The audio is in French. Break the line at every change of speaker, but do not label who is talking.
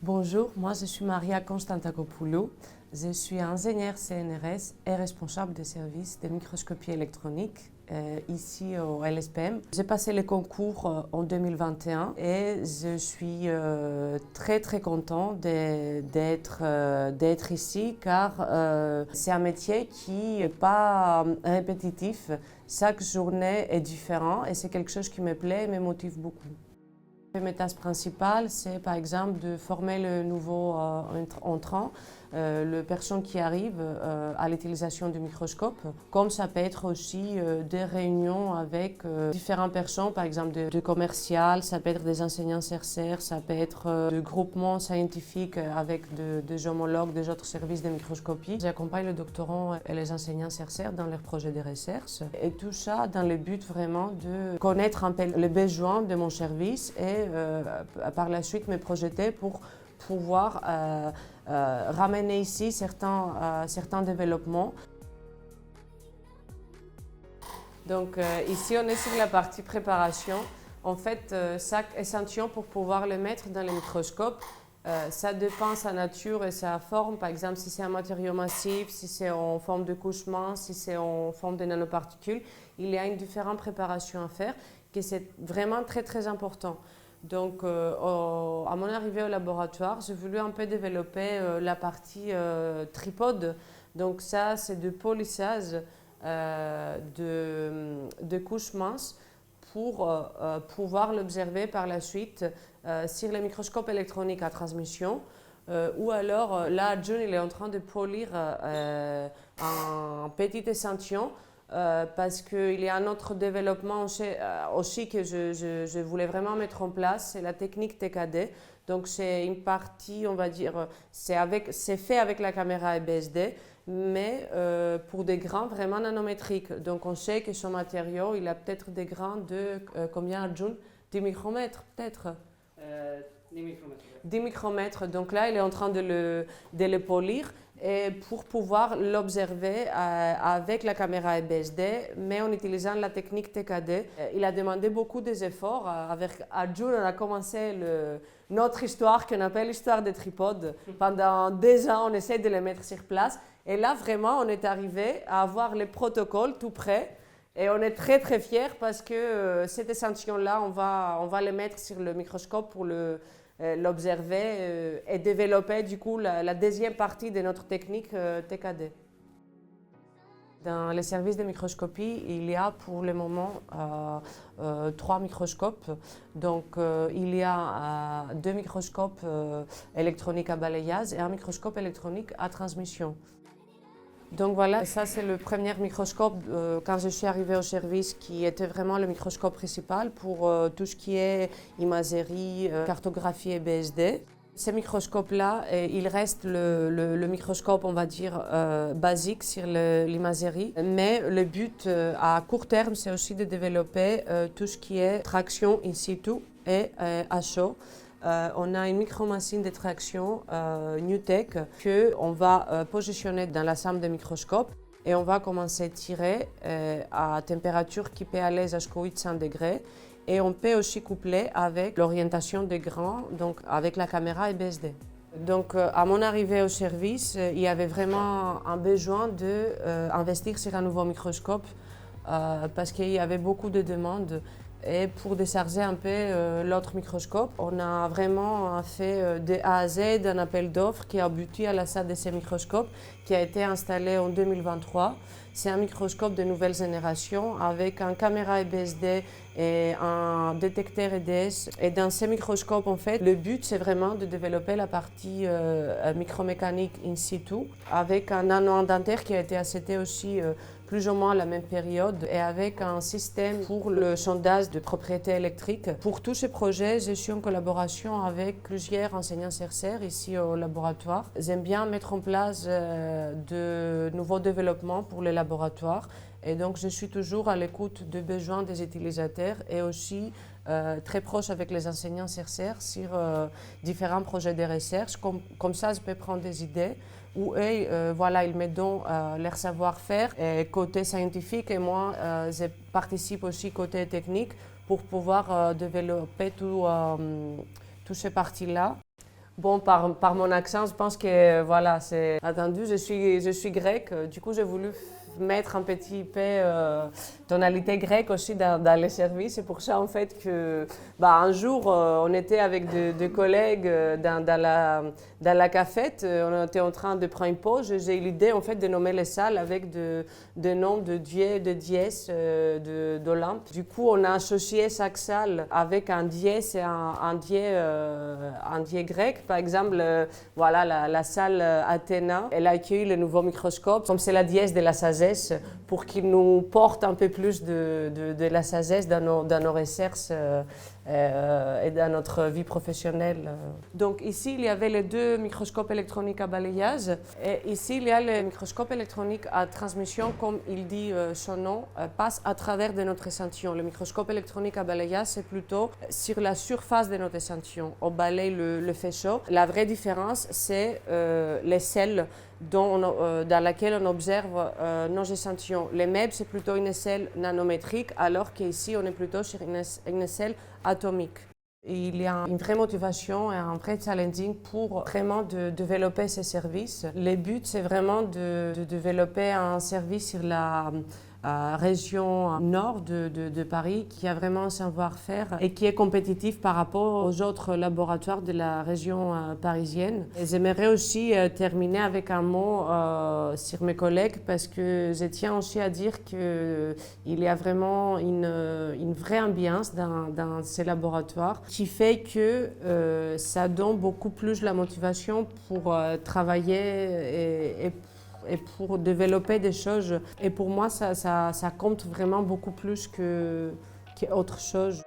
Bonjour, moi je suis Maria Constantakopoulou. Je suis ingénieure CNRS et responsable des services de microscopie électronique ici au LSPM. J'ai passé le concours en 2021 et je suis très contente d'être ici car c'est un métier qui n'est pas répétitif. Chaque journée est différente et c'est quelque chose qui me plaît et me motive beaucoup. Mes tâches principales, c'est par exemple de former le nouveau entrant, le personne qui arrive à l'utilisation du microscope. Comme ça peut être aussi des réunions avec différentes personnes, par exemple de commercial, ça peut être des enseignants-chercheurs, ça peut être de groupements scientifiques avec des homologues des autres services de microscopie. J'accompagne les doctorants et les enseignants-chercheurs dans leurs projets de recherche. Et tout ça dans le but vraiment de connaître un peu les besoins de mon service et par la suite me projeter pour pouvoir ramener ici certains développements. Donc ici on est sur la partie préparation. En fait, chaque échantillon pour pouvoir le mettre dans le microscope, ça dépend de sa nature et sa forme. Par exemple, si c'est un matériau massif, si c'est en forme de couche mince, si c'est en forme de nanoparticules, il y a une différente préparation à faire que c'est vraiment très important. Donc, à mon arrivée au laboratoire, j'ai voulu un peu développer la partie tripode. Donc ça, c'est de polissage de couches minces pour pouvoir l'observer par la suite sur les microscopes électroniques à transmission. Ou alors, là, June il est en train de polir un petit échantillon parce qu'il y a un autre développement aussi que je voulais vraiment mettre en place, c'est la technique TKD. Donc c'est une partie, on va dire, c'est fait avec la caméra EBSD, mais pour des grains vraiment nanométriques. Donc on sait que ce matériau, il a peut-être des grains de combien, June? 10 micromètres peut-être
10 micromètres.
10 micromètres. Donc là, il est en train de le polir et pour pouvoir l'observer avec la caméra EBSD, mais en utilisant la technique TKD. Il a demandé beaucoup d'efforts. Avec June, on a commencé notre histoire qu'on appelle l'histoire des tripodes. Pendant 2 ans, on essaie de les mettre sur place. Et là, vraiment, on est arrivé à avoir les protocoles tout prêts. Et on est très fiers parce que cet échantillon-là, on va le mettre sur le microscope pour l'observer et développer du coup la deuxième partie de notre technique TKD. Dans les services de microscopie, il y a pour le moment 3 microscopes. Donc il y a 2 microscopes électroniques à balayage et un microscope électronique à transmission. Donc voilà, ça c'est le premier microscope quand je suis arrivée au service qui était vraiment le microscope principal pour tout ce qui est imagerie, cartographie et BSD. Ces microscopes-là, il reste le microscope, on va dire, basique sur l'imagerie. Mais le but à court terme, c'est aussi de développer tout ce qui est traction in situ et à chaud. On a une micro-machine de traction NewTek qu'on va positionner dans la salle de microscope et on va commencer à tirer à température qui peut aller jusqu'à 800 degrés. Et on peut aussi coupler avec l'orientation des grains, donc avec la caméra EBSD. Donc à mon arrivée au service, il y avait vraiment un besoin d'investir sur un nouveau microscope parce qu'il y avait beaucoup de demandes. Et pour décharger un peu l'autre microscope, on a vraiment fait de A à Z un appel d'offres qui a abouti à l'achat de ces microscopes qui a été installé en 2023. C'est un microscope de nouvelle génération avec une caméra EBSD et un détecteur EDS. Et dans ces microscopes, en fait, le but, c'est vraiment de développer la partie micromécanique in situ avec un nano-indentaire qui a été acheté aussi plus ou moins à la même période et avec un système pour le sondage de propriétés électriques. Pour tous ces projets, je suis en collaboration avec plusieurs enseignants-chercheurs ici au laboratoire. J'aime bien mettre en place de nouveaux développements pour les laboratoires et donc je suis toujours à l'écoute des besoins des utilisateurs et aussi très proche avec les enseignants-chercheurs sur différents projets de recherche. Comme ça, je peux prendre des idées où eux, voilà, ils me donnent leur savoir-faire côté scientifique et moi, je participe aussi côté technique pour pouvoir développer toutes ces parties-là. Bon, par mon accent, je pense que voilà, c'est attendu. Je suis grecque, du coup, j'ai voulu mettre un petit peu tonalité grecque aussi dans les services. C'est pour ça en fait que un jour on était avec deux collègues dans la cafette, on était en train de prendre une pause. J'ai eu l'idée en fait de nommer les salles avec des noms de dieux, de dièses d'Olympe. Du coup, on a associé chaque salle avec un dièse et un dieu grec. Par exemple, voilà la salle Athéna, elle a accueilli le nouveau microscope, comme c'est la dièse de la sagesse, pour qu'il nous porte un peu plus de la sagesse dans nos recherches et dans notre vie professionnelle. Donc ici, il y avait les deux microscopes électroniques à balayage. Et ici, il y a le microscope électronique à transmission, comme il dit son nom, passe à travers de notre échantillon. Le microscope électronique à balayage, c'est plutôt sur la surface de notre échantillon. On balaye le faisceau. La vraie différence, c'est les selles dans laquelle on observe nos échantillons. Les MEB, c'est plutôt une échelle nanométrique, alors qu'ici, on est plutôt sur une échelle atomique. Il y a une vraie motivation et un vrai challenging pour vraiment développer ces services. Le but, c'est vraiment de développer un service sur la région nord de Paris qui a vraiment un savoir-faire et qui est compétitif par rapport aux autres laboratoires de la région parisienne. Et j'aimerais aussi terminer avec un mot sur mes collègues parce que je tiens aussi à dire qu'il y a vraiment une vraie ambiance dans ces laboratoires qui fait que ça donne beaucoup plus la motivation pour travailler et pour développer des choses. Et pour moi, ça compte vraiment beaucoup plus qu'autre chose.